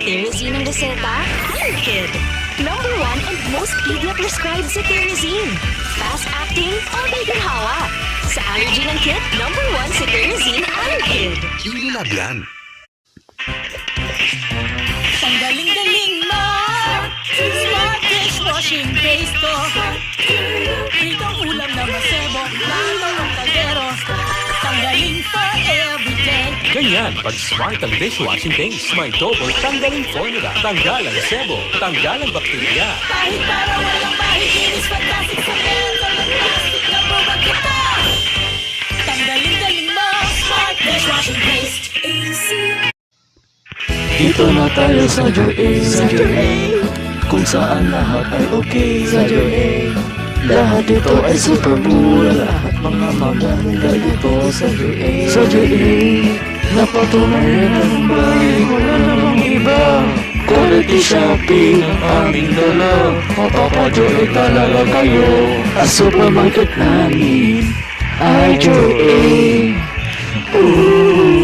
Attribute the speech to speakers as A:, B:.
A: cetirizine ang reseta? Iron Kid. Number 1 and most pedia-prescribed cetirizine. Fast-acting, pang-ginhawa. Sa allergy ng kit, number 1 cetirizine Iron Kid.
B: Unilab yan.
C: Ang galing-galing mo, smart dishwashing paste ko. Pritong ulam na masebo, lalo ng kaldero. Tanggalin for everyday.
D: Ganyan, pag smart ang dishwashing paste, may double tanggaling formula. Tanggal ang sebo, tanggal ang bakterya.
C: Kahit para walang mahiginis, fantastic sa meron ng plastic na bubag kita. Tanggalin-galing mo, smart dishwashing paste. Easy.
E: Dito na tayo sa Joy A, sa Joy A, kung saan lahat ay okay sa Joy A. Lahat dito ay super mura, lahat mga maganda dito sa Joy A. Sa Joy A, napatunay ng bahay, wala namang iba. Quality shopping ang aming dala, mapapa-Joy A talaga kayo. Ang supermarket namin ay Joy A. Ooh.